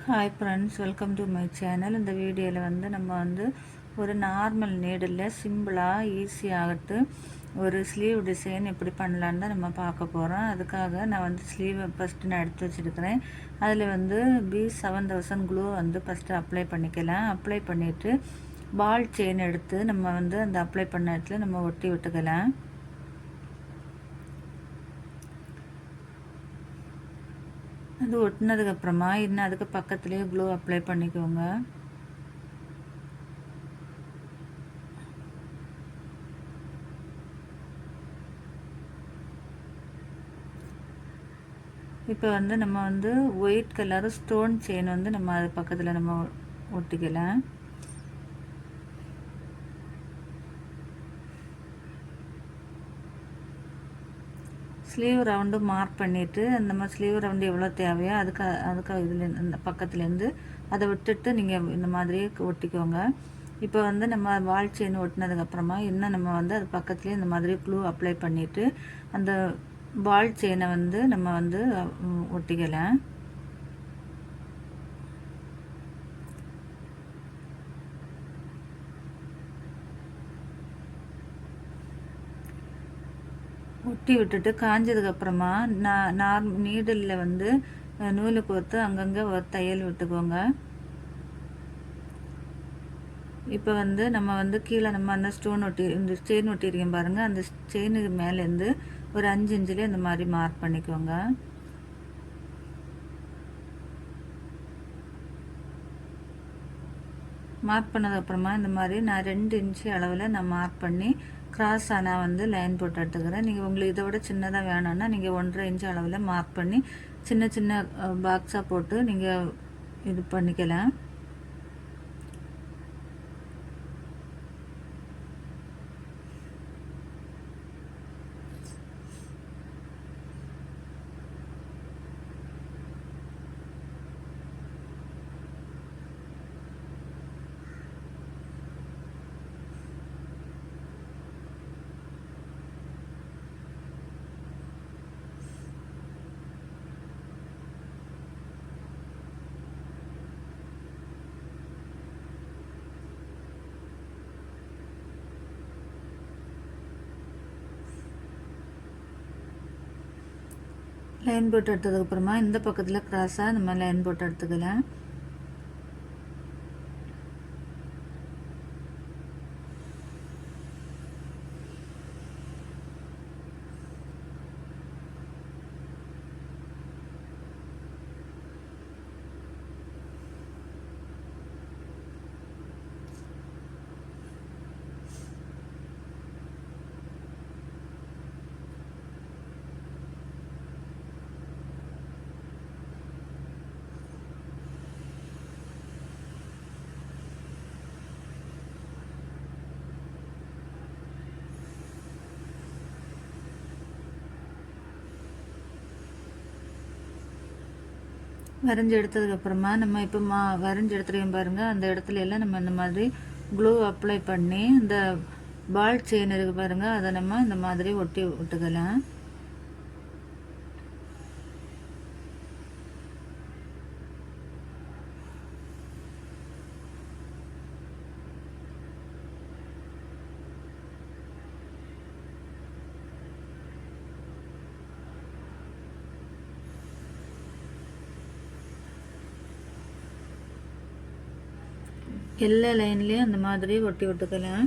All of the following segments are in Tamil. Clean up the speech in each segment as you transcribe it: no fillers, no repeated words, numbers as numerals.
Hi friends, welcome to my channel. இந்த வீடியோவில் நம்ம ஒரு நார்மல் நீடில் சிம்பிளாக ஈஸியாகட்டு ஒரு ஸ்லீவ் டிசைன் எப்படி பண்ணலான்னு தான் நம்ம பார்க்க போகிறோம். அதுக்காக நான் ஸ்லீவை ஃபஸ்ட்டு நான் எடுத்து வச்சுருக்கிறேன். அதில் B7000 க்ளூ ஃபஸ்ட்டு அப்ளை பண்ணிக்கலாம். அப்ளை பண்ணிவிட்டு பால் செயின் எடுத்து நம்ம அந்த அப்ளை பண்ண இடத்துல நம்ம ஒட்டி விட்டுக்கலாம். அது ஒட்டினதுக்கப்புறமா இன்னும் அதுக்கு பக்கத்துலேயே க்ளூ அப்ளை பண்ணிக்கோங்க. இப்போ நம்ம ஒயிட் கலர் ஸ்டோன் செயின் நம்ம அது பக்கத்தில் நம்ம ஒட்டிக்கலாம். ஸ்லீவ் ரவுண்டு மார்க் பண்ணிவிட்டு நம்ம ஸ்லீவ் ரவுண்டு எவ்வளோ தேவையோ அதுக்கு இதில் இந்த பக்கத்துலேருந்து அதை விட்டுட்டு நீங்கள் இந்த மாதிரியே ஒட்டிக்கோங்க. இப்போ நம்ம வால் செயின் ஒட்டினதுக்கப்புறமா இன்னும் நம்ம அது பக்கத்துலேயே இந்த மாதிரி க்ளூ அப்ளை பண்ணிவிட்டு அந்த பால் செயினை நம்ம ஒட்டிக்கலாம். ஒட்டி விட்டுட்டு காஞ்சதுக்கப்புறமா நீடில் நூலு கோர்த்து அங்கங்கே ஒரு தையல் விட்டுக்கோங்க. இப்போ நம்ம கீழே நம்ம அந்த ஸ்டோன் இந்த செயின் ஒட்டியிருக்கேன் பாருங்கள். அந்த செயினுக்கு மேலேருந்து ஒரு 5 இன்ச்சில் இந்த மாதிரி மார்க் பண்ணிக்கோங்க. மார்க் பண்ணதுக்கப்புறமா இந்த மாதிரி நான் 2 இன்ச்சு அளவில் நான் மார்க் பண்ணி கிராஸ் ஆனால் லைன் போட்டு எடுத்துக்கிறேன். நீங்கள் உங்களுக்கு இதை விட சின்னதாக வேணும்னா நீங்கள் 1.5 இன்ச்சு அளவில் மார்க் பண்ணி சின்ன சின்ன பாக்ஸாக போட்டு நீங்கள் இது பண்ணிக்கலாம். லைன் போட்டு எடுத்ததுக்கப்புறமா இந்த பக்கத்தில் கிராஸாக நம்ம லைன் போட்டு எடுத்துக்கலாம். வரைஞ்சி எடுத்ததுக்கப்புறமா நம்ம இப்போ வரைஞ்சி எடுத்துருக்கோம் பாருங்கள். அந்த இடத்துல எல்லாம் நம்ம இந்த மாதிரி க்ளூ அப்ளை பண்ணி இந்த பால் செயின் இருக்குது பாருங்கள், அதை நம்ம இந்த மாதிரி ஒட்டி விட்டுக்கலாம். எல்லா லைன்லேயும் அந்த மாதிரி ஒட்டி விட்டுக்கலாம்.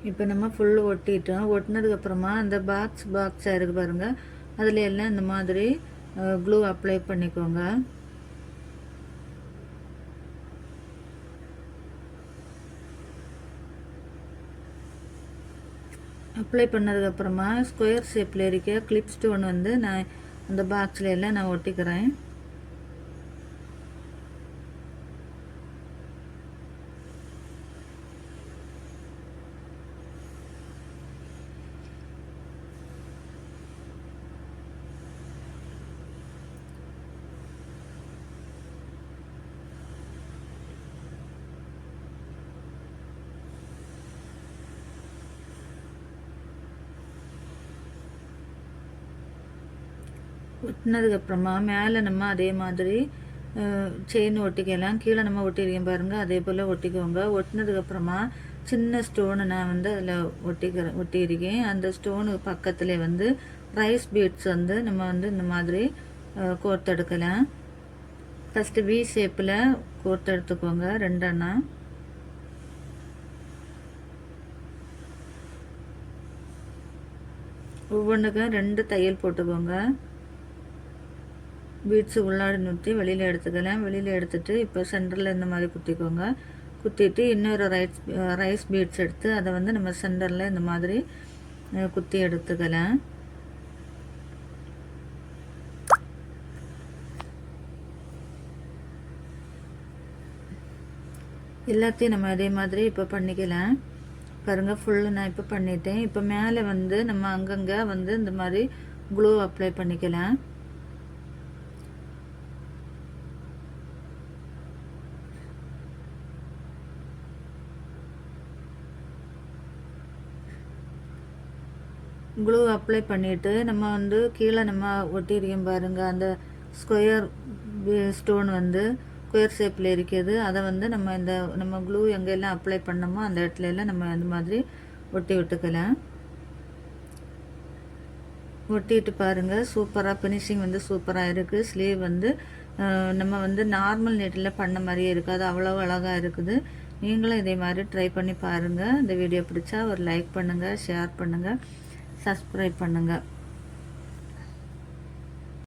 இப்போ நம்ம ஃபுல்லு ஒட்டிட்டோம். ஒட்டினதுக்கப்புறமா அந்த பாக்ஸாக இருக்குது பாருங்கள், அதில் எல்லாம் இந்த மாதிரி க்ளூ அப்ளை பண்ணிக்கோங்க. அப்ளை பண்ணதுக்கப்புறமா ஸ்கொயர் ஷேப்பில் இருக்க கிளிப் ஸ்டோன் நான் அந்த பாக்ஸில் எல்லாம் நான் ஒட்டிக்கிறேன். ஒட்டினதுக்கப்புறமா மேலே நம்ம அதே மாதிரி செயின் ஒட்டிக்கலாம். கீழே நம்ம ஒட்டியிருக்கேன் பாருங்கள், அதே போல் ஒட்டிக்கோங்க. ஒட்டினதுக்கப்புறமா சின்ன ஸ்டோனு நான் வந்து அதில் ஒட்டியிருக்கேன். அந்த ஸ்டோனுக்கு பக்கத்துலேயே வந்து ரைஸ் பீட்ஸ் வந்து நம்ம வந்து இந்த மாதிரி கோர்த்தெடுக்கலாம். ஃபஸ்ட்டு வி ஷேப்பில் கோர்த்தெடுத்துக்கோங்க 2 அண்ணா. ஒவ்வொன்றுக்கும் 2 தையல் போட்டுக்கோங்க. பீட்ஸு உள்ளாடி நிறுத்தி வெளியில் எடுத்துக்கலாம். வெளியில் எடுத்துகிட்டு இப்போ சென்டரில் இந்த மாதிரி குத்திக்கோங்க. குத்திட்டு இன்னொரு ரைஸ் பீட்ஸ் எடுத்து அதை வந்து நம்ம சென்டரில் இந்த மாதிரி குத்தி எடுத்துக்கலாம். எல்லாத்தையும் நம்ம அதே மாதிரி இப்போ பண்ணிக்கலாம். பாருங்கள், ஃபுல்லு நான் இப்போ பண்ணிட்டேன். இப்போ மேலே வந்து நம்ம அங்கங்கே வந்து இந்த மாதிரி க்ளூ அப்ளை பண்ணிக்கலாம். க்ளூ அப்ளை பண்ணிவிட்டு நம்ம வந்து கீழே நம்ம ஒட்டியிருக்கோம் பாருங்கள், அந்த ஸ்கொயர் ஸ்டோன் வந்து ஸ்கொயர் ஷேப்பில் இருக்குது. அதை வந்து நம்ம க்ளூ எங்கெல்லாம் அப்ளை பண்ணோமோ அந்த இடத்துல எல்லாம் நம்ம அந்த மாதிரி ஒட்டி விட்டுக்கலாம். ஒட்டிட்டு பாருங்கள், சூப்பராக ஃபினிஷிங் வந்து சூப்பராக இருக்குது. ஸ்லீவ் வந்து நம்ம வந்து நார்மல் நீட்டில் பண்ண மாதிரியே இருக்குது. அது அவ்வளோ அழகாக இருக்குது. நீங்களும் இதே மாதிரி ட்ரை பண்ணி பாருங்கள். இந்த வீடியோ பிடிச்சா ஒரு லைக் பண்ணுங்கள், ஷேர் பண்ணுங்கள், சப்ஸ்கிரைப் பண்ணுங்கள்.